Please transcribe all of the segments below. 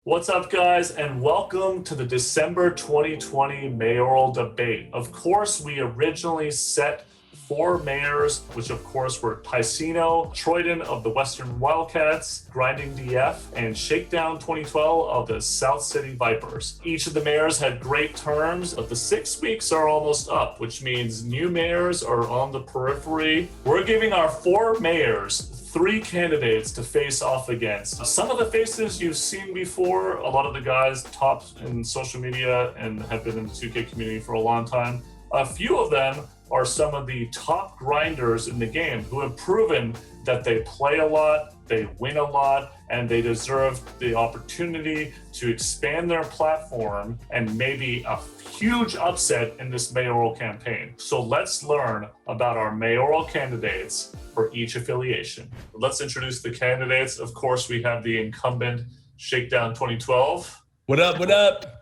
What's up, guys, and welcome to the December 2020 mayoral debate. Of course, we originally set four mayors, which of course were Ticino, Troyden of the Western Wildcats, Grinding DF, and Shakedown 2012 of the South City Vipers. Each of the mayors had great terms, but the 6 weeks are almost up, which means new mayors are on the periphery. We're giving our four mayors three candidates to face off against. Some of the faces you've seen before, a lot of the guys top in social media and have been in the 2K community for a long time. A few of them are some of the top grinders in the game who have proven that they play a lot, they win a lot, and they deserve the opportunity to expand their platform and maybe a huge upset in this mayoral campaign. So let's learn about our mayoral candidates for each affiliation. Let's introduce the candidates. Of course, we have the incumbent Shakedown 2012. What up, what up?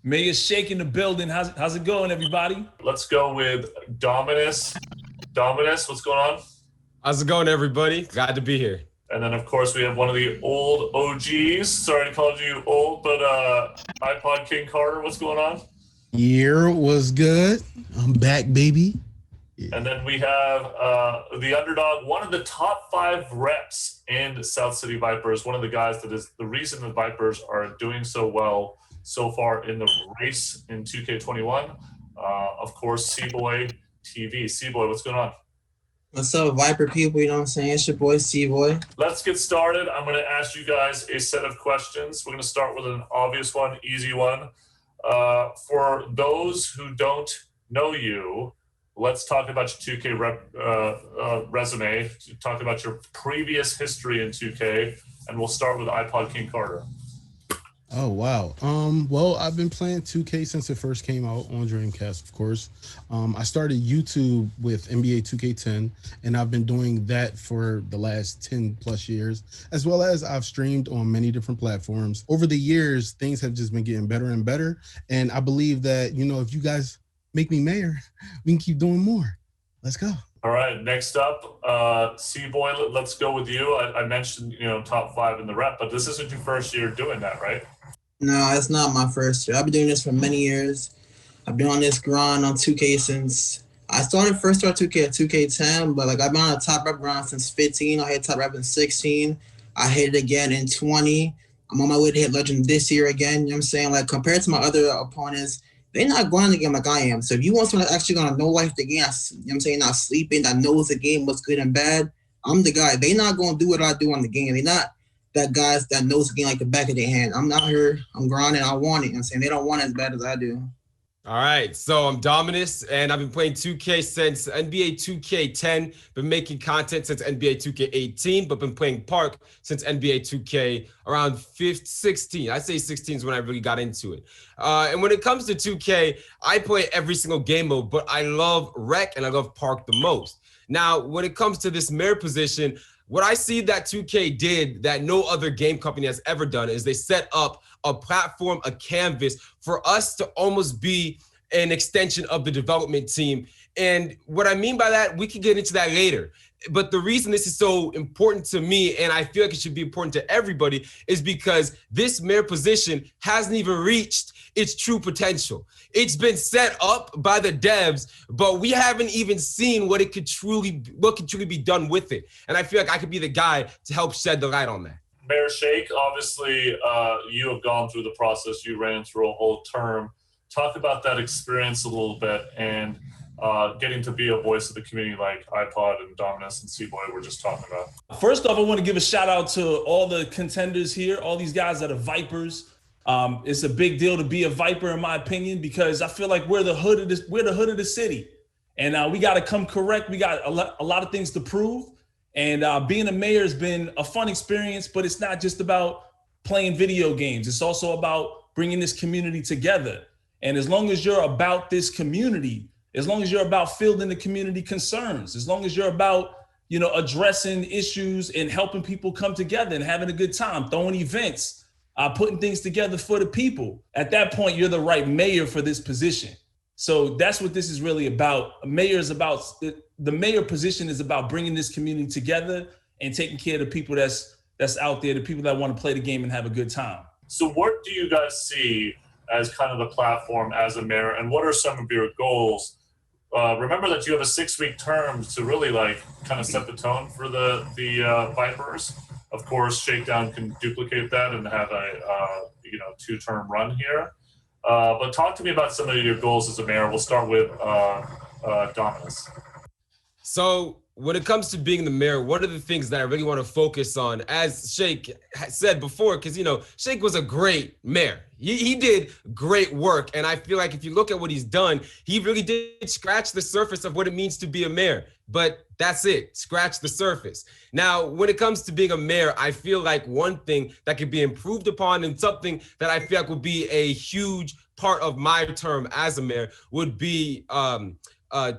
Mayor Shake in the building. How's it going, everybody? Let's go with Dominus. Dominus, what's going on? How's it going, everybody? Glad to be here. And then, of course, we have one of the old OGs. Sorry to call you old, but iPodKingCarter, what's going on? Year was good. I'm back, baby. Yeah. And then we have the underdog, one of the top 5 reps in South City Vipers, one of the guys that is the reason the Vipers are doing so well so far in the race in 2K21. Of course, Cboy TV. Cboy, what's going on? What's up, Viper people? You know what I'm saying? It's your boy, Cboy. Let's get started. I'm going to ask you guys a set of questions. We're going to start with an obvious one, easy one. For those who don't know you, let's talk about your 2K resume. Talk about your previous history in 2K, and we'll start with iPodKingCarter. Oh, wow. Well, I've been playing 2K since it first came out on Dreamcast, of course. I started YouTube with NBA2K10, and I've been doing that for the last 10 plus years, as well as I've streamed on many different platforms. Over the years, things have just been getting better and better. And I believe that, you know, if you guys make me mayor, we can keep doing more. Let's go. All right, next up, Cboy, let's go with you. I mentioned, top 5 in the rep, but this isn't your first year doing that, right? No, it's not my first year. I've been doing this for many years. I've been on this grind on 2K since I started 2K at 2K10, but I've been on a top rep grind since 15. I hit top rep in 16. I hit it again in 20. I'm on my way to hit legend this year again. You know what I'm saying? Compared to my other opponents, they're not going the game like I am. So if you want someone that's actually going to know life the game, you know what I'm saying, not sleeping, that knows the game, what's good and bad, I'm the guy. They're not going to do what I do on the game. They're not that guys that knows the game like the back of their hand. I'm out here, I'm grinding, I want it. You know what I'm saying? They don't want it as bad as I do. All right, so I'm Dominus, and I've been playing 2K since NBA 2K10, been making content since NBA 2K18, but been playing Park since NBA 2K around 16. I say 16 is when I really got into it. And when it comes to 2K, I play every single game mode, but I love Rec and I love Park the most. Now, when it comes to this mayor position, what I see that 2K did that no other game company has ever done is they set up a platform, a canvas for us to almost be an extension of the development team. And what I mean by that, we can get into that later. But the reason this is so important to me, and I feel like it should be important to everybody, is because this mayor position hasn't even reached its true potential. It's been set up by the devs, but we haven't even seen what could truly be done with it. And I feel like I could be the guy to help shed the light on that. Mayor Shake, obviously, you have gone through the process. You ran through a whole term. Talk about that experience a little bit and getting to be a voice of the community like iPod and Dominus and Cboy we're just talking about. First off, I want to give a shout out to all the contenders here, all these guys that are Vipers. It's a big deal to be a Viper, in my opinion, because I feel like we're the hood of the city, and we got to come correct. We got a lot of things to prove, and being a mayor has been a fun experience. But it's not just about playing video games; it's also about bringing this community together. And as long as you're about this community, as long as you're about fielding the community concerns, as long as you're about addressing issues and helping people come together and having a good time, throwing events, putting things together for the people. At that point, you're the right mayor for this position. So that's what this is really about. The mayor position is about bringing this community together and taking care of the people that's out there, the people that want to play the game and have a good time. So what do you guys see as kind of the platform as a mayor, and what are some of your goals? Remember that you have a 6-week term to really like kind of set the tone for the Vipers. Of course, Shakedown can duplicate that and have a 2-term run here. But talk to me about some of your goals as a mayor. We'll start with Dominus. So when it comes to being the mayor, one of the things that I really want to focus on, as Shake said before, because, Shake was a great mayor. He did great work. And I feel like if you look at what he's done, he really did scratch the surface of what it means to be a mayor. But that's it, scratch the surface. Now, when it comes to being a mayor, I feel like one thing that could be improved upon and something that I feel like would be a huge part of my term as a mayor would be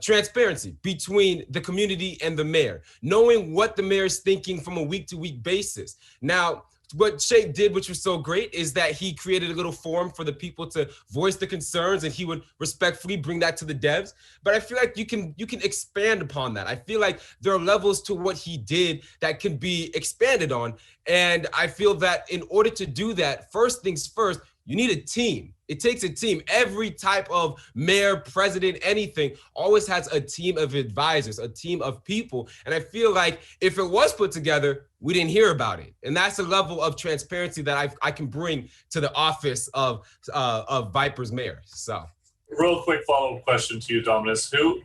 transparency between the community and the mayor, knowing what the mayor is thinking from a week-to-week basis. Now, what Shake did, which was so great, is that he created a little forum for the people to voice the concerns, and he would respectfully bring that to the devs. But I feel like you can expand upon that. I feel like there are levels to what he did that can be expanded on. And I feel that in order to do that, first things first, you need a team. It takes a team. Every type of mayor, president, anything always has a team of advisors, a team of people. And I feel like if it was put together, we didn't hear about it. And that's a level of transparency that I can bring to the office of Vipers mayor. So. Real quick follow-up question to you, Dominus. Who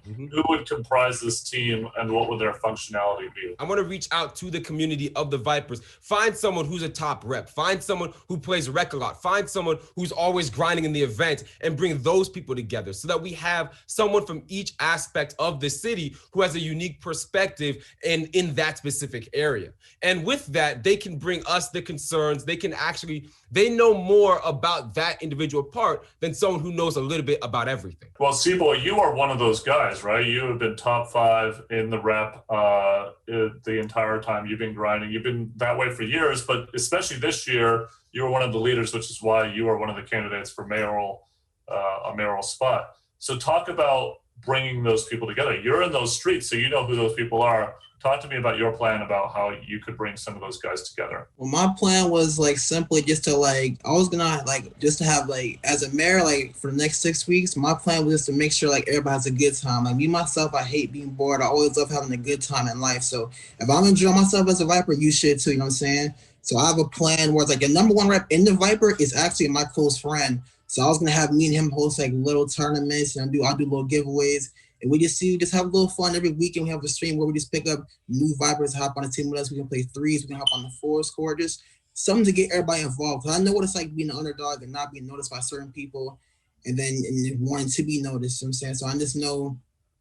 would comprise this team, and what would their functionality be? I want to reach out to the community of the Vipers. Find someone who's a top rep. Find someone who plays rec a lot. Find someone who's always grinding in the event, and bring those people together so that we have someone from each aspect of the city who has a unique perspective in that specific area. And with that, they can bring us the concerns. They know more about that individual part than someone who knows a little bit about everything. Well, Cboy, you are one of those guys, right? You have been top 5 in the rep the entire time you've been grinding. You've been that way for years, but especially this year, you were one of the leaders, which is why you are one of the candidates for a mayoral spot. So talk about bringing those people together. You're in those streets, so you know who those people are. Talk to me about your plan about how you could bring some of those guys together. Well, my plan was simply just to I was gonna just to have as a mayor for the next 6 weeks. My plan was just to make sure everybody has a good time. Me myself, I hate being bored. I always love having a good time in life. So if I'm enjoying myself as a Viper, you should too. You know what I'm saying? So I have a plan where it's a number 1 rep in the Viper is actually my close friend. So I was gonna have me and him host little tournaments and I'll do little giveaways. And we just have a little fun every weekend. We have a stream where we just pick up new Vipers, hop on the team with us. We can play threes. We can hop on the 4 score. Just something to get everybody involved. Because I know what it's like being an underdog and not being noticed by certain people and then wanting to be noticed. You know what I'm saying? So I just know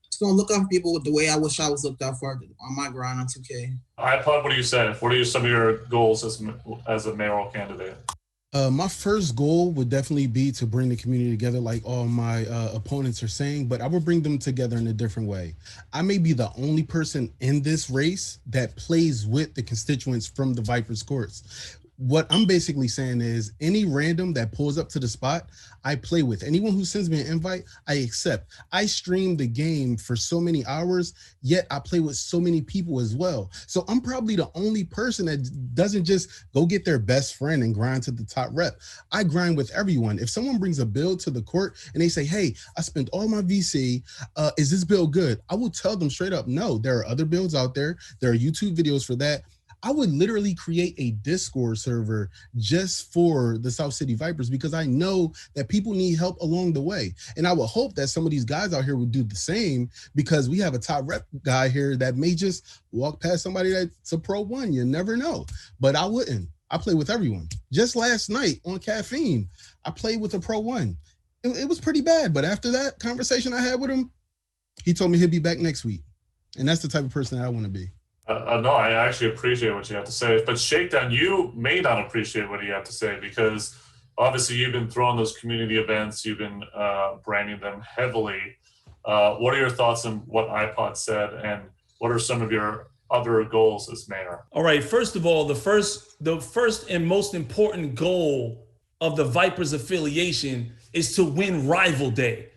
it's going to look out for people the way I wish I was looked out for on my grind on 2K. iPod, what do you say? What are some of your goals as a mayoral candidate? My first goal would definitely be to bring the community together like all my opponents are saying, but I would bring them together in a different way. I may be the only person in this race that plays with the constituents from the Vipers courts. What I'm basically saying is any random that pulls up to the spot, I play with. Anyone who sends me an invite, I accept. I stream the game for so many hours, yet I play with so many people as well. So I'm probably the only person that doesn't just go get their best friend and grind to the top rep. I grind with everyone. If someone brings a build to the court and they say, hey, I spent all my VC, is this build good? I will tell them straight up, no, there are other builds out there. There are YouTube videos for that. I would literally create a Discord server just for the South City Vipers because I know that people need help along the way. And I would hope that some of these guys out here would do the same because we have a top rep guy here that may just walk past somebody that's a Pro 1. You never know. But I wouldn't. I play with everyone. Just last night on Caffeine, I played with a Pro 1. It was pretty bad. But after that conversation I had with him, he told me he'll be back next week. And that's the type of person that I want to be. No, I actually appreciate what you have to say. But Shakedown, you may not appreciate what you have to say because obviously you've been throwing those community events. You've been branding them heavily. What are your thoughts on what iPod said, and what are some of your other goals as mayor? All right. First of all, the first and most important goal of the Vipers affiliation is to win Rival Day.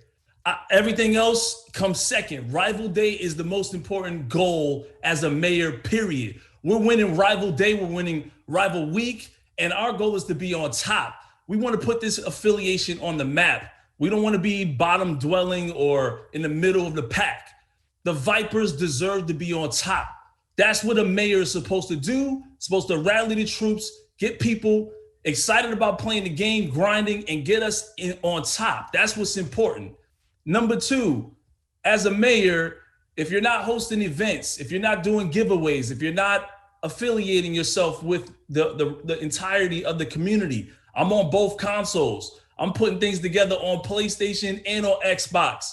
Everything else comes second. Rival Day is the most important goal as a mayor, period. We're winning Rival Day, we're winning Rival Week, And our goal is to be on top. We want to put this affiliation on the map. We don't want to be bottom dwelling or in the middle of the pack. The Vipers deserve to be on top. That's what a mayor is supposed to do. Supposed to rally the troops, get people excited about playing the game, grinding, and get us on top. That's what's important. Number two, as a mayor, if you're not hosting events, if you're not doing giveaways, if you're not affiliating yourself with the entirety of the community, I'm on both consoles. I'm putting things together on PlayStation and on Xbox.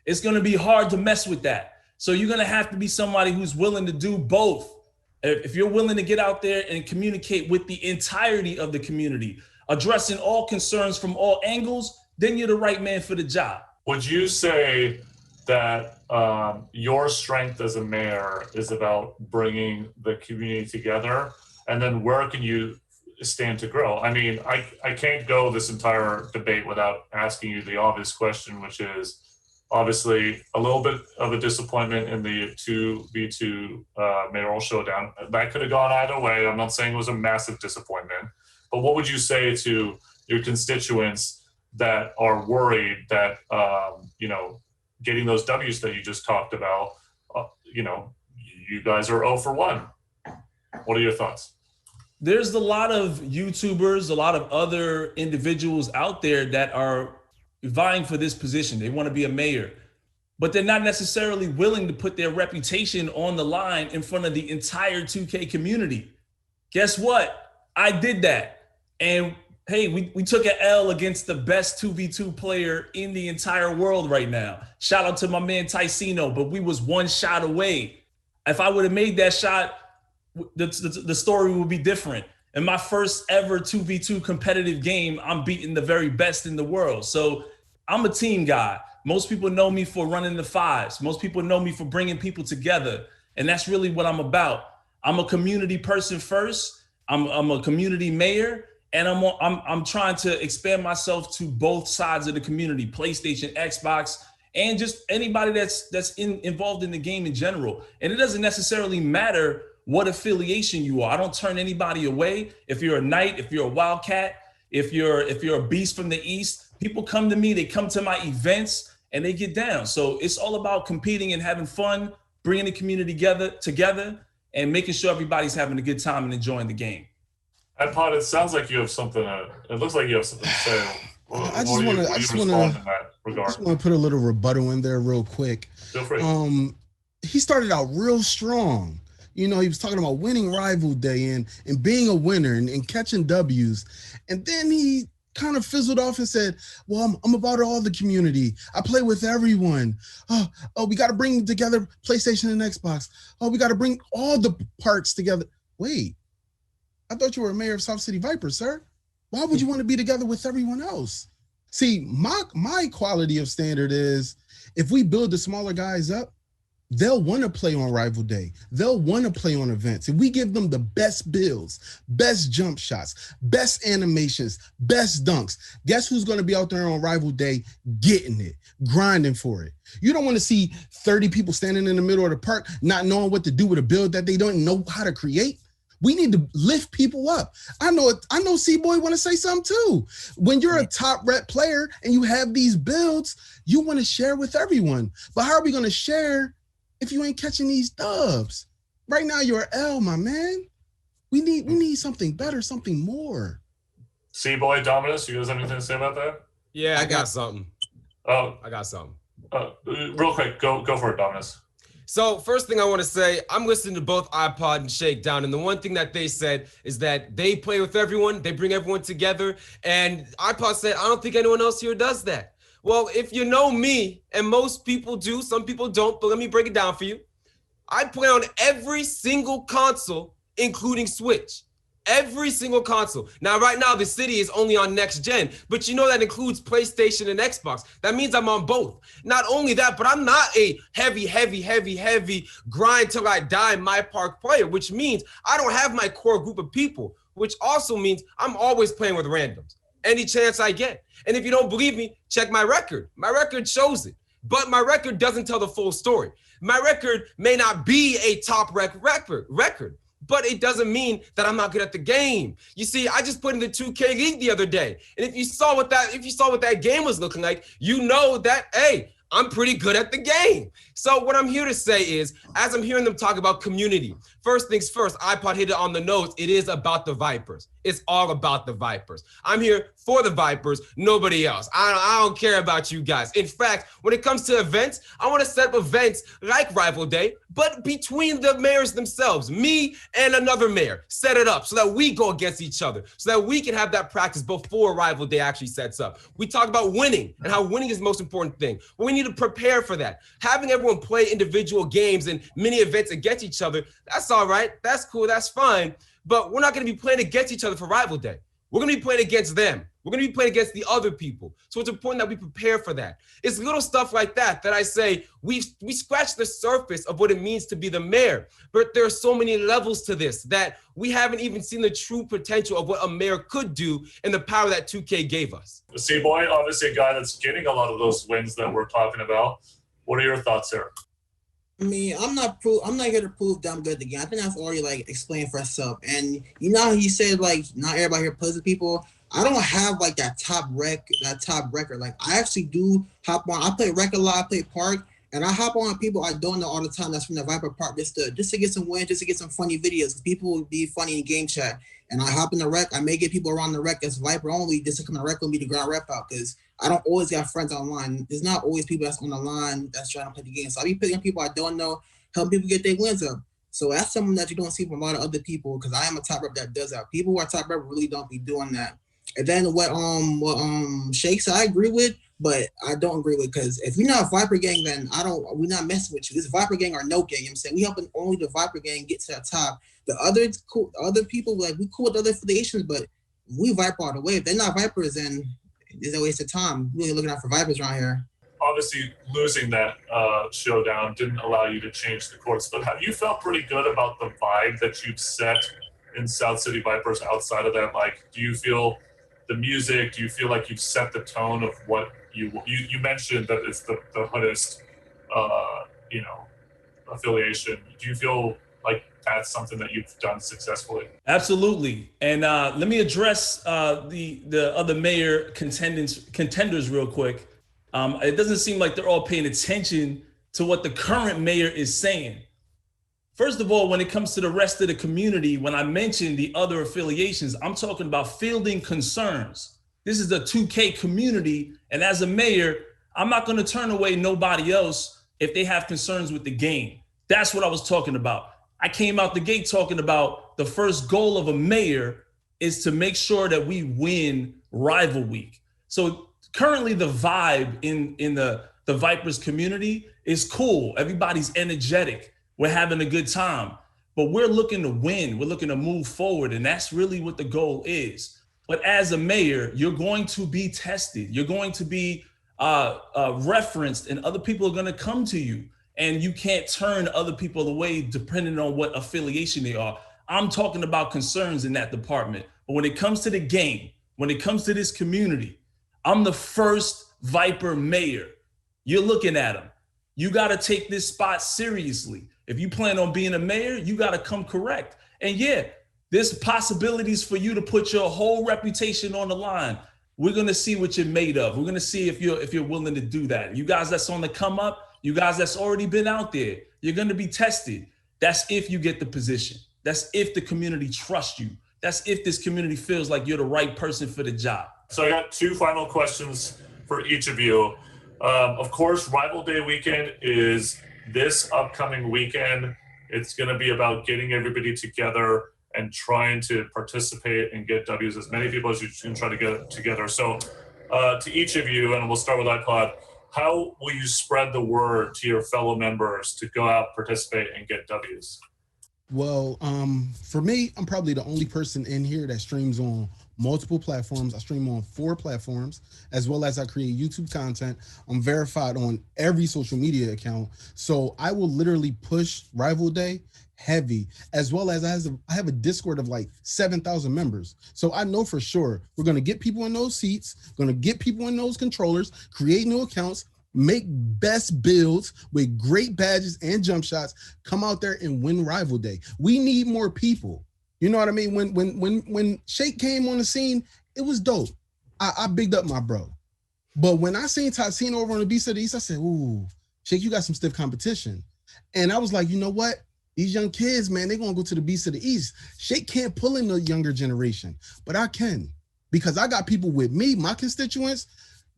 It's going to be hard to mess with that. So you're going to have to be somebody who's willing to do both. If you're willing to get out there and communicate with the entirety of the community, addressing all concerns from all angles, then you're the right man for the job. Would you say that your strength as a mayor is about bringing the community together? And then where can you stand to grow? I mean, I can't go this entire debate without asking you the obvious question, which is obviously a little bit of a disappointment in the 2v2 mayoral showdown. That could have gone either way. I'm not saying it was a massive disappointment, but what would you say to your constituents that are worried that, getting those W's that you just talked about, you guys are 0 for 1. What are your thoughts? There's a lot of YouTubers, a lot of other individuals out there that are vying for this position. They want to be a mayor, but they're not necessarily willing to put their reputation on the line in front of the entire 2K community. Guess what? I did that. And hey, we took an L against the best 2v2 player in the entire world right now. Shout out to my man Ticino, but we was one shot away. If I would have made that shot, the story would be different. In my first ever 2v2 competitive game, I'm beating the very best in the world. So I'm a team guy. Most people know me for running the fives. Most people know me for bringing people together. And that's really what I'm about. I'm a community person first. I'm a community mayor. And I'm trying to expand myself to both sides of the community, PlayStation, Xbox, and just anybody that's involved in the game in general. And it doesn't necessarily matter what affiliation you are. I don't turn anybody away. If you're a Knight, if you're a Wildcat, if you're a Beast from the East, people come to me, they come to my events and they get down. So it's all about competing and having fun, bringing the community together and making sure everybody's having a good time and enjoying the game. iPod, it sounds like you have something it looks like you have something to say. I just want to put a little rebuttal in there real quick. Feel free. He started out real strong. He was talking about winning rival day and being a winner and catching W's. And then he kind of fizzled off and said, well, I'm about all the community. I play with everyone. Oh, we got to bring together PlayStation and Xbox. Oh, we got to bring all the parts together. Wait, I thought you were a mayor of South City Vipers, sir. Why would you want to be together with everyone else? See, my quality of standard is if we build the smaller guys up, they'll want to play on rival day. They'll want to play on events. If we give them the best builds, best jump shots, best animations, best dunks, guess who's going to be out there on rival day getting it, grinding for it? You don't want to see 30 people standing in the middle of the park not knowing what to do with a build that they don't know how to create. We need to lift people up. I know Cboy want to say something too. When you're a top rep player and you have these builds, you want to share with everyone. But how are we going to share if you ain't catching these dubs? Right now you're L, my man. We need something better, something more. Cboy, Dominus, you guys have anything to say about that? Yeah, I got something. Oh, I got something. Real quick, go for it, Dominus. So first thing I want to say, I'm listening to both iPod and Shakedown, and the one thing that they said is that they play with everyone, they bring everyone together, and iPod said, I don't think anyone else here does that. Well, if you know me, and most people do, some people don't, but let me break it down for you. I play on every single console, including Switch. Every single console. Now, right now, the city is only on next gen, but you know that includes PlayStation and Xbox. That means I'm on both. Not only that, but I'm not a heavy grind till I die my park player, which means I don't have my core group of people, which also means I'm always playing with randoms any chance I get. And if you don't believe me, check my record. My record shows it, but my record doesn't tell the full story. My record may not be a top record, but it doesn't mean that I'm not good at the game. You see, I just put in the 2K League the other day, and if you saw what that game was looking like, you know that, hey, I'm pretty good at the game. So what I'm here to say is, as I'm hearing them talk about community, first things first, iPod hit it on the nose. It is about the Vipers. It's all about the Vipers. I'm here for the Vipers, nobody else. I don't care about you guys. In fact, when it comes to events, I want to set up events like Rival Day, but between the mayors themselves, me and another mayor, set it up so that we go against each other, so that we can have that practice before Rival Day actually sets up. We talk about winning and how winning is the most important thing. But we need to prepare for that. Having everyone play individual games and mini events against each other, that's all right. That's cool. That's fine. But we're not going to be playing against each other for Rival Day. We're going to be playing against them. We're going to be playing against the other people. So it's important that we prepare for that. It's little stuff like that I say we scratch the surface of what it means to be the mayor. But there are so many levels to this that we haven't even seen the true potential of what a mayor could do and the power that 2K gave us. Cboy, obviously a guy that's getting a lot of those wins that we're talking about. What are your thoughts there? I mean, I'm not here to prove that I'm good at the game. I think that's already like explained for itself. And you know how he said like not everybody here plays with people. I don't have like that top record. Like I actually do hop on. I play rec a lot. I play park, and I hop on people I don't know all the time. That's from the Viper Park just to get some wins, just to get some funny videos. People will be funny in game chat, and I hop in the rec. I may get people around the rec that's Viper only just to come to rec with me to ground rep out because I don't always got friends online. There's not always people that's on the line that's trying to play the game. So I be picking people I don't know, helping people get their wins up. So that's something that you don't see from a lot of other people because I am a top rep that does that. People who are top rep really don't be doing that. And then what Shake said, I agree with, but I don't agree with because if you're not a Viper gang, then we're not messing with you. This Viper gang or no gang. You know what I'm saying we helping only the Viper gang get to the top. The other people like we cool with other affiliations, but we Viper all the way. If they're not Vipers, then it's a waste of time. We're really looking out for Vipers around here. Obviously, losing that showdown didn't allow you to change the course, but have you felt pretty good about the vibe that you've set in South City Vipers outside of that? Like, do you feel the music? Do you feel like you've set the tone of what you mentioned that it's the hoodest, affiliation? Do you feel like that's something that you've done successfully? Absolutely. And let me address the other mayor contenders real quick. It doesn't seem like they're all paying attention to what the current mayor is saying. First of all, when it comes to the rest of the community, when I mention the other affiliations, I'm talking about fielding concerns. This is a 2K community. And as a mayor, I'm not going to turn away nobody else if they have concerns with the game. That's what I was talking about. I came out the gate talking about the first goal of a mayor is to make sure that we win Rival Week. So currently the vibe in the Vipers community is cool. Everybody's energetic. We're having a good time, but we're looking to win. We're looking to move forward. And that's really what the goal is. But as a mayor, you're going to be tested. You're going to be referenced and other people are going to come to you. And you can't turn other people away depending on what affiliation they are. I'm talking about concerns in that department. But when it comes to the game, when it comes to this community, I'm the first Viper mayor. You're looking at him. You got to take this spot seriously. If you plan on being a mayor, you got to come correct. And yeah, there's possibilities for you to put your whole reputation on the line. We're going to see what you're made of. We're going to see if you're willing to do that. You guys that's on the come up, you guys that's already been out there, you're going to be tested. That's if you get the position. That's if the community trusts you. That's if this community feels like you're the right person for the job. So I got two final questions for each of you. Of course, Rival Day weekend is this upcoming weekend. It's going to be about getting everybody together and trying to participate and get W's, as many people as you can try to get together. So to each of you, and we'll start with iPod, how will you spread the word to your fellow members to go out, participate, and get W's? Well, for me, I'm probably the only person in here that streams on multiple platforms. I stream on 4 platforms, as well as I create YouTube content. I'm verified on every social media account. So I will literally push Rival Day heavy, as well as I have a Discord of like 7,000 members. So I know for sure we're going to get people in those seats, going to get people in those controllers, create new accounts, make best builds with great badges and jump shots, come out there and win rival day. We need more people. You know what I mean? When Shake came on the scene, it was dope. I bigged up my bro. But when I seen Tycino over on the Beast of the East, I said, ooh, Shake, you got some stiff competition. And I was like, you know what? These young kids, man, they're going to go to the Beast of the East. Shake can't pull in the younger generation, but I can. Because I got people with me, my constituents.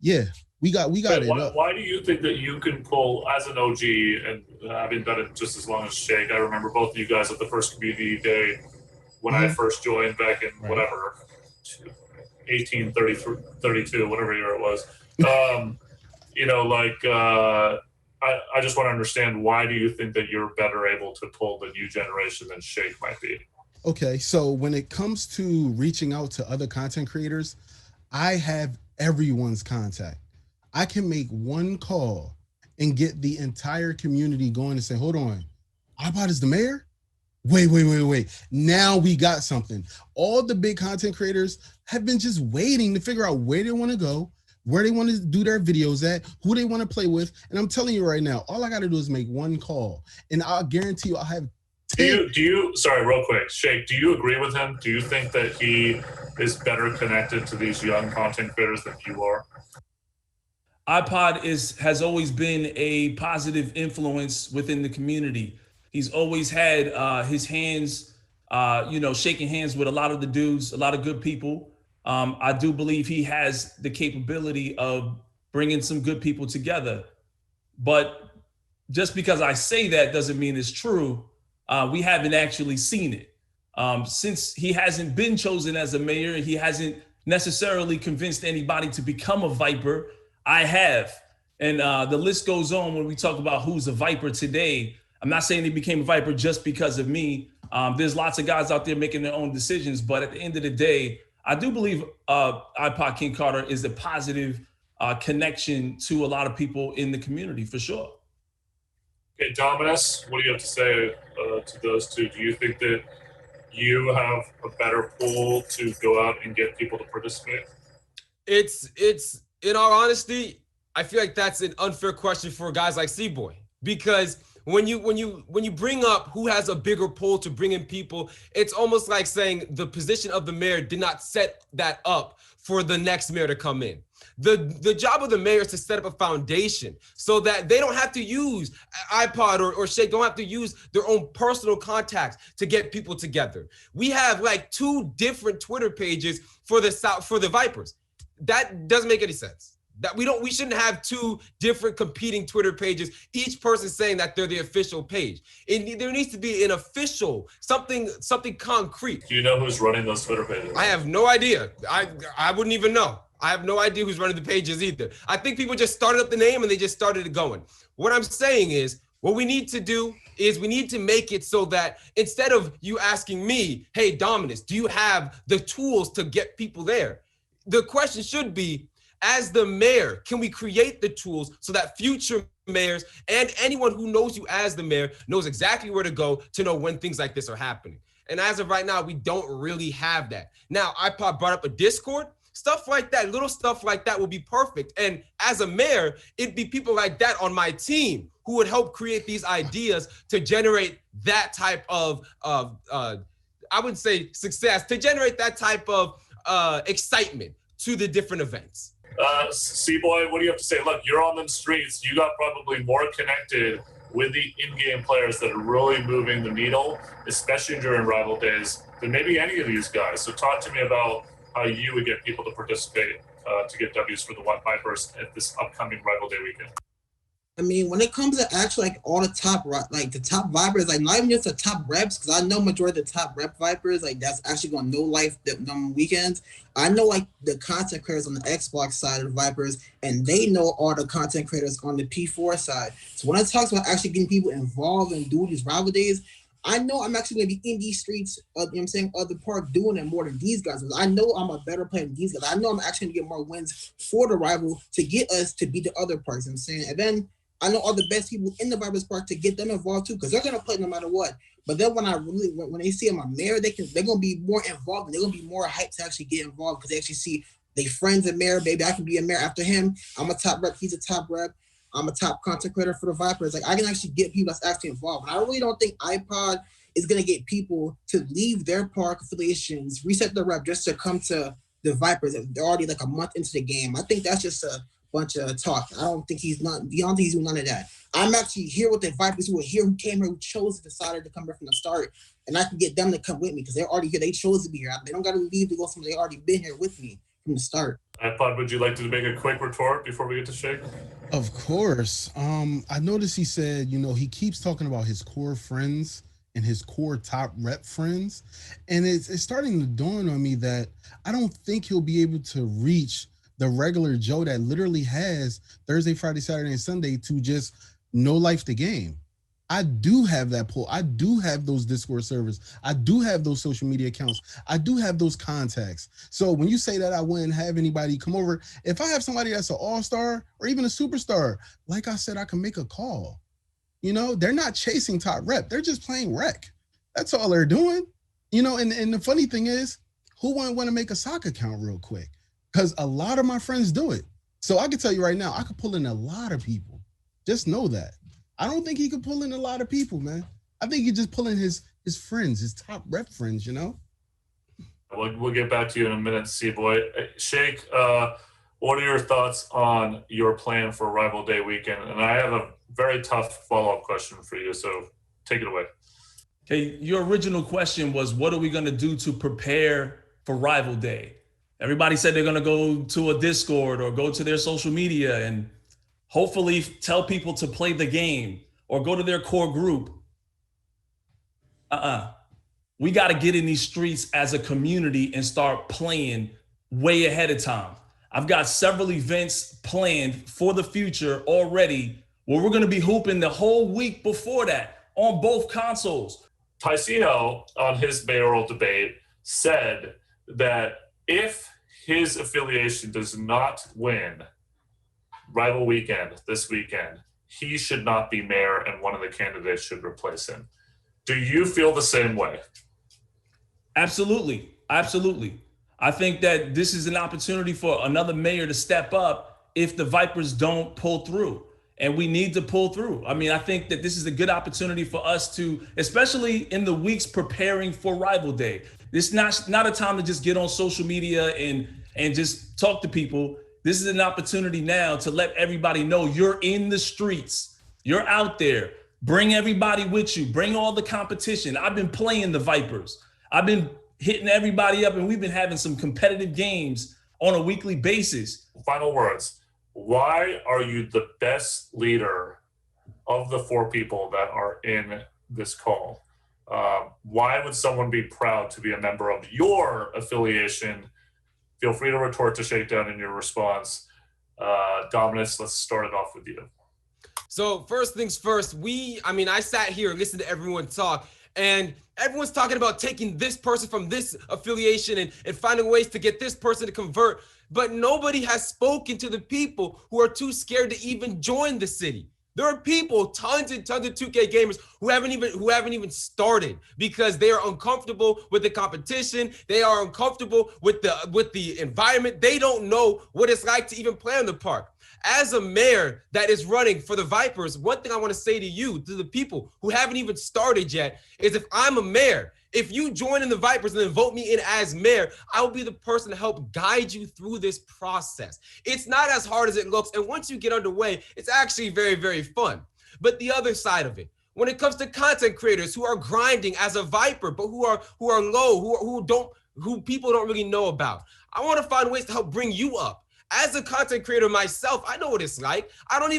Yeah, we got it. Why do you think that you can pull, as an OG, and having done it just as long as Shake, I remember both of you guys at the first community day when I first joined back in whatever, 1832, whatever year it was. I just want to understand, why do you think that you're better able to pull the new generation than Shake might be? Okay, so when it comes to reaching out to other content creators, I have everyone's contact. I can make one call and get the entire community going and say, hold on, iPod is the mayor? Wait. Now we got something. All the big content creators have been just waiting to figure out where they want to go, where they want to do their videos at, who they want to play with. And I'm telling you right now, all I got to do is make one call, and I'll guarantee you I'll have 10. Do you, sorry, real quick, Shake, do you agree with him? Do you think that he is better connected to these young content creators than you are? iPod has always been a positive influence within the community. He's always had his hands, shaking hands with a lot of the dudes, a lot of good people. I do believe he has the capability of bringing some good people together. But just because I say that doesn't mean it's true. We haven't actually seen it. Since he hasn't been chosen as a mayor, he hasn't necessarily convinced anybody to become a Viper. I have. And the list goes on when we talk about who's a Viper today. I'm not saying he became a Viper just because of me. There's lots of guys out there making their own decisions. But at the end of the day, I do believe iPodKingCarter is a positive connection to a lot of people in the community, for sure. Okay, Dominus, what do you have to say to those two? Do you think that you have a better pool to go out and get people to participate? It's in all honesty, I feel like that's an unfair question for guys like Cboy, because when you bring up who has a bigger pull to bring in people, it's almost like saying the position of the mayor did not set that up for the next mayor to come in. The job of the mayor is to set up a foundation so that they don't have to use iPod or Shake, don't have to use their own personal contacts to get people together. We have like 2 different Twitter pages for the Vipers. That doesn't make any sense. That we shouldn't have 2 different competing Twitter pages, each person saying that they're the official page. There needs to be an official, something concrete. Do you know who's running those Twitter pages? I have no idea. I wouldn't even know. I have no idea who's running the pages either. I think people just started up the name and they just started it going. What I'm saying is, what we need to do is we need to make it so that instead of you asking me, hey, Dominus, do you have the tools to get people there? The question should be, as the mayor, can we create the tools so that future mayors and anyone who knows you as the mayor knows exactly where to go to know when things like this are happening? And as of right now, we don't really have that. Now, iPod brought up a Discord. Stuff like that, little stuff like that will be perfect. And as a mayor, it'd be people like that on my team who would help create these ideas to generate that type of I would say success, to generate that type of excitement to the different events. Cboy, what do you have to say? Look, you're on the streets. You got probably more connected with the in-game players that are really moving the needle, especially during rival days, than maybe any of these guys. So talk to me about how you would get people to participate to get W's for the Vipers at this upcoming rival day weekend. I mean, when it comes to actually like all the top Vipers, like not even just the top reps, because I know majority of the top rep Vipers, like that's actually going to know life them weekends. I know like the content creators on the Xbox side of the Vipers, and they know all the content creators on the P4 side. So when it talks about actually getting people involved and doing these rival days, I know I'm actually going to be in these streets, of the park doing it more than these guys. I know I'm a better player than these guys. I know I'm actually going to get more wins for the rival to get us to beat the other parks. You know what I'm saying? And then I know all the best people in the Vipers Park to get them involved too, because they're going to play no matter what. But then when they see I'm a mayor, they're going to be more involved, and they're going to be more hyped to actually get involved because they actually see their friends a mayor. Baby, I can be a mayor after him. I'm a top rep. He's a top rep. I'm a top content creator for the Vipers. Like I can actually get people that's actually involved. And I really don't think iPod is gonna get people to leave their park affiliations, reset the rep just to come to the Vipers. They're already like a month into the game. I think that's just a bunch of talk. I don't think he's doing none of that. I'm actually here with the Vipers who are here, who came here, who chose, decided to come here from the start, and I can get them to come with me because they're already here. They chose to be here. They don't got to leave to go somewhere. They already been here with me from the start. iPod, would you like to make a quick retort before we get to Shake? Of course. I noticed he said, he keeps talking about his core friends and his core top rep friends. And it's starting to dawn on me that I don't think he'll be able to reach the regular Joe that literally has Thursday, Friday, Saturday, and Sunday to just know life the game. I do have that pull. I do have those Discord servers. I do have those social media accounts. I do have those contacts. So when you say that I wouldn't have anybody come over, if I have somebody that's an all-star or even a superstar, like I said, I can make a call. They're not chasing top rep. They're just playing rec. That's all they're doing. And the funny thing is, who wouldn't want to make a soccer account real quick? Because a lot of my friends do it. So I can tell you right now, I could pull in a lot of people. Just know that. I don't think he could pull in a lot of people, man. I think he just pull in his friends, his top rep friends, We'll get back to you in a minute, Cboy. Shake, what are your thoughts on your plan for Rival Day weekend? And I have a very tough follow-up question for you, so take it away. Okay, your original question was, what are we going to do to prepare for Rival Day? Everybody said they're going to go to a Discord or go to their social media and hopefully tell people to play the game or go to their core group. We got to get in these streets as a community and start playing way ahead of time. I've got several events planned for the future already where we're going to be hooping the whole week before that on both consoles. Ticino, on his mayoral debate, said that if his affiliation does not win Rival Weekend this weekend, he should not be mayor and one of the candidates should replace him. Do you feel the same way? Absolutely. Absolutely. I think that this is an opportunity for another mayor to step up if the Vipers don't pull through. And we need to pull through. I mean, I think that this is a good opportunity for us to, especially in the weeks preparing for Rival Day. This is not a time to just get on social media and just talk to people. This is an opportunity now to let everybody know you're in the streets. You're out there. Bring everybody with you. Bring all the competition. I've been playing the Vipers. I've been hitting everybody up, and we've been having some competitive games on a weekly basis. Final words. Why are you the best leader of the four people that are in this call? Why would someone be proud to be a member of your affiliation? Feel free to retort to Shakedown in your response. Dominus, let's start it off with you. So first things first, I sat here and listened to everyone talk, and everyone's talking about taking this person from this affiliation and finding ways to get this person to convert. But nobody has spoken to the people who are too scared to even join the city. There are people, tons and tons of 2K gamers who haven't even started because they are uncomfortable with the competition. They are uncomfortable with the environment. They don't know what it's like to even play in the park. As a mayor that is running for the Vipers, one thing I want to say to you, to the people who haven't even started yet, is if I'm a mayor, if you join in the Vipers and then vote me in as mayor, I will be the person to help guide you through this process. It's not as hard as it looks. And once you get underway, it's actually very, very fun. But the other side of it, when it comes to content creators who are grinding as a Viper, but who are low, who people don't really know about, I want to find ways to help bring you up. As a content creator myself, I know what it's like. I don't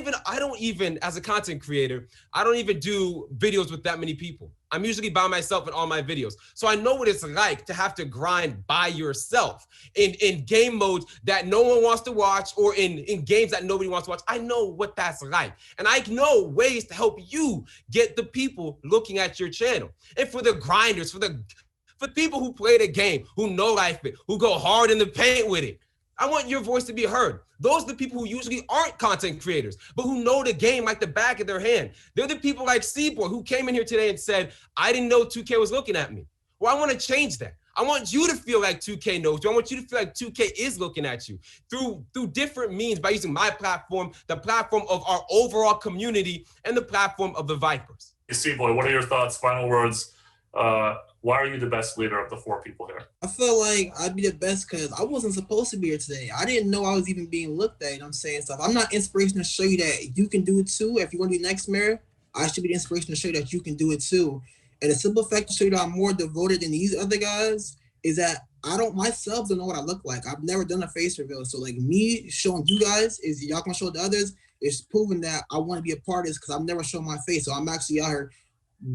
even, as a content creator, I don't even do videos with that many people. I'm usually by myself in all my videos. So I know what it's like to have to grind by yourself in game modes that no one wants to watch or in games that nobody wants to watch. I know what that's like. And I know ways to help you get the people looking at your channel. And for the grinders, for people who play the game, who know life, who go hard in the paint with it, I want your voice to be heard. Those are the people who usually aren't content creators, but who know the game like the back of their hand. They're the people like Cboy who came in here today and said, I didn't know 2K was looking at me. Well, I want to change that. I want you to feel like 2K knows you. I want you to feel like 2K is looking at you through different means by using my platform, the platform of our overall community, and the platform of the Vipers. Cboy, what are your thoughts, final words? Why are you the best leader of the 4 people here? I feel like I'd be the best because I wasn't supposed to be here today. I didn't know I was even being looked at. You know what I'm saying? So if I'm not inspiration to show you that you can do it too, if you want to be next mayor, I should be the inspiration to show you that you can do it too. And the simple fact to show you that I'm more devoted than these other guys is that I don't myself don't know what I look like. I've never done a face reveal. So like me showing you guys is y'all gonna show the others is proving that I want to be a part of this because I've never shown my face. So I'm actually out here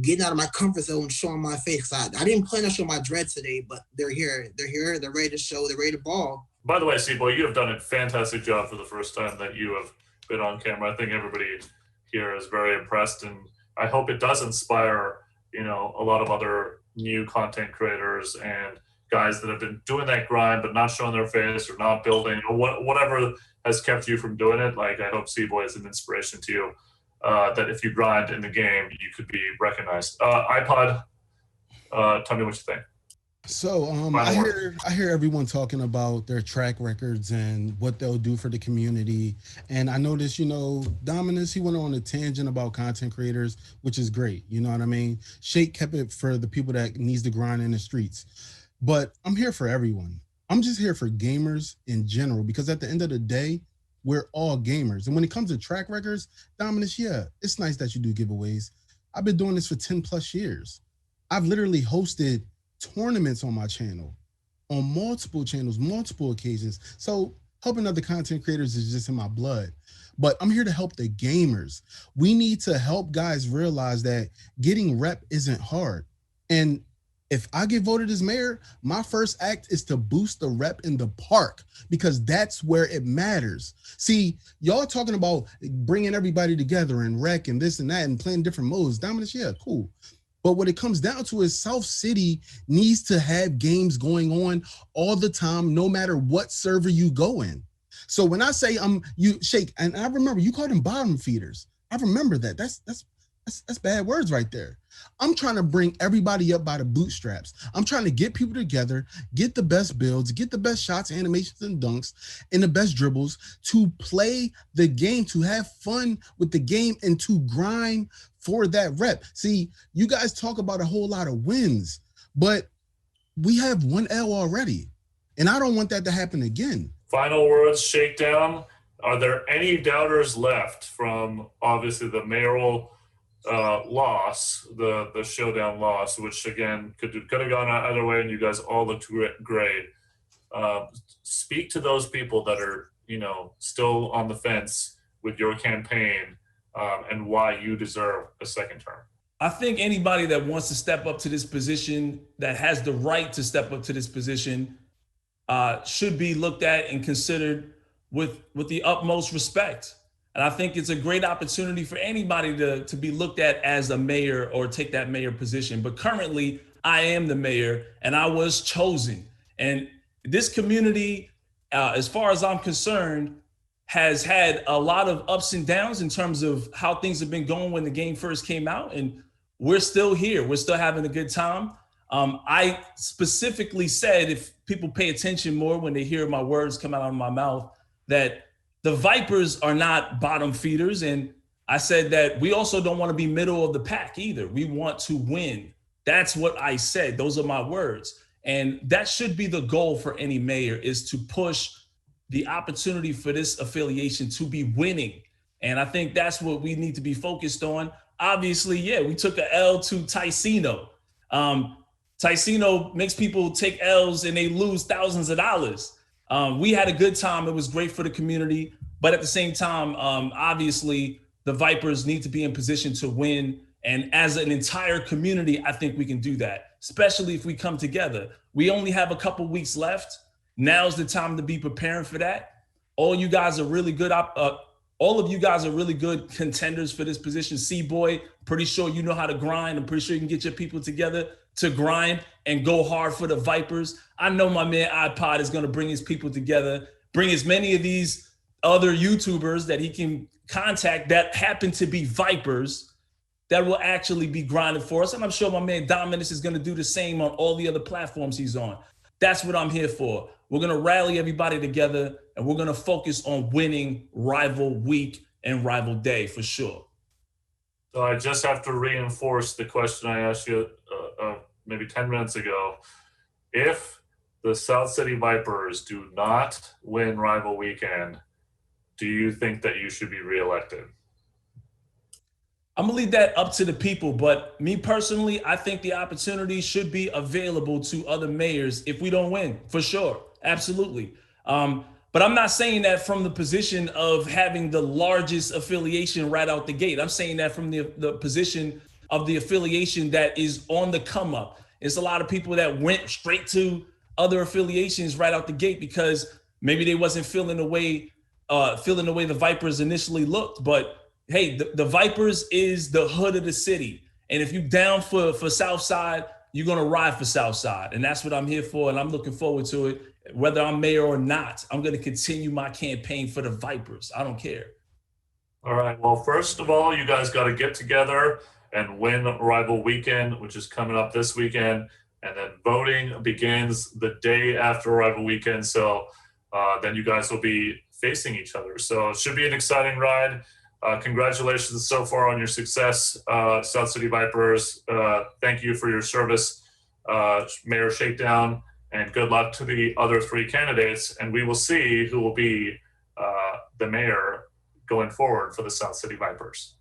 getting out of my comfort zone and showing my face. I didn't plan on showing my dreads today, but they're here. They're here. They're ready to show. They're ready to ball. By the way, Cboy, you have done a fantastic job for the first time that you have been on camera. I think everybody here is very impressed, and I hope it does inspire, a lot of other new content creators and guys that have been doing that grind but not showing their face or not building or whatever has kept you from doing it. Like, I hope Cboy is an inspiration to you. That if you grind in the game, you could be recognized. iPod, tell me what you think. So I hear everyone talking about their track records and what they'll do for the community. And I noticed, Dominus, he went on a tangent about content creators, which is great. You know what I mean? Shake kept it for the people that needs to grind in the streets. But I'm here for everyone. I'm just here for gamers in general, because at the end of the day, we're all gamers. And when it comes to track records, Dominus, yeah, it's nice that you do giveaways. I've been doing this for 10 plus years. I've literally hosted tournaments on my channel, on multiple channels, multiple occasions. So helping other content creators is just in my blood. But I'm here to help the gamers. We need to help guys realize that getting rep isn't hard. And if I get voted as mayor, my first act is to boost the rep in the park, because that's where it matters. See, y'all talking about bringing everybody together and rec and this and that and playing different modes. Dominus, yeah, cool. But what it comes down to is South City needs to have games going on all the time, no matter what server you go in. So when I say you Shake, and I remember you called them bottom feeders. I remember that. That's bad words right there. I'm trying to bring everybody up by the bootstraps. I'm trying to get people together, get the best builds, get the best shots, animations, and dunks, and the best dribbles to play the game, to have fun with the game, and to grind for that rep. See, you guys talk about a whole lot of wins, but we have 1 L already, and I don't want that to happen again. Final words, Shakedown. Are there any doubters left from obviously the mayoral loss, the showdown loss, which again could have gone either way, and you guys all looked great. Speak to those people that are still on the fence with your campaign, and why you deserve a second term. I think anybody that wants to step up to this position, that has the right to step up to this position, should be looked at and considered with the utmost respect. And I think it's a great opportunity for anybody to be looked at as a mayor or take that mayor position. But currently, I am the mayor and I was chosen. And this community, as far as I'm concerned, has had a lot of ups and downs in terms of how things have been going when the game first came out. And we're still here. We're still having a good time. I specifically said, if people pay attention more when they hear my words come out of my mouth, that the Vipers are not bottom feeders. And I said that we also don't want to be middle of the pack either. We want to win. That's what I said. Those are my words. And that should be the goal for any mayor, is to push the opportunity for this affiliation to be winning. And I think that's what we need to be focused on. Obviously, yeah, we took a L to Ticino. Ticino makes people take L's and they lose thousands of dollars. We had a good time. It was great for the community. But at the same time, obviously, the Vipers need to be in position to win. And as an entire community, I think we can do that, especially if we come together. We only have a couple weeks left. Now's the time to be preparing for that. All you guys are really good. All of you guys are really good contenders for this position. Cboy, pretty sure you know how to grind. I'm pretty sure you can get your people together to grind and go hard for the Vipers. I know my man iPod is going to bring his people together, bring as many of these other YouTubers that he can contact that happen to be Vipers, that will actually be grinding for us. And I'm sure my man Dominus is going to do the same on all the other platforms he's on. That's what I'm here for. We're going to rally everybody together, and we're going to focus on winning rival week and rival day for sure. So I just have to reinforce the question I asked you maybe 10 minutes ago. If the South City Vipers do not win rival weekend, do you think that you should be reelected? I'm gonna leave that up to the people, but me personally, I think the opportunity should be available to other mayors if we don't win, for sure, absolutely. But I'm not saying that from the position of having the largest affiliation right out the gate. I'm saying that from the position of the affiliation that is on the come up. It's a lot of people that went straight to other affiliations right out the gate because maybe they wasn't feeling the way the Vipers initially looked. But hey, the Vipers is the hood of the city. And if you down for Southside, you're going to ride for Southside. And that's what I'm here for. And I'm looking forward to it. Whether I'm mayor or not, I'm going to continue my campaign for the Vipers. I don't care. All right. Well, first of all, you guys got to get together and win rival weekend, which is coming up this weekend. And then voting begins the day after rival weekend. So then you guys will be facing each other. So it should be an exciting ride. Congratulations so far on your success, South City Vipers. Thank you for your service, Mayor Shakedown, and good luck to the other three candidates. And we will see who will be the mayor going forward for the South City Vipers.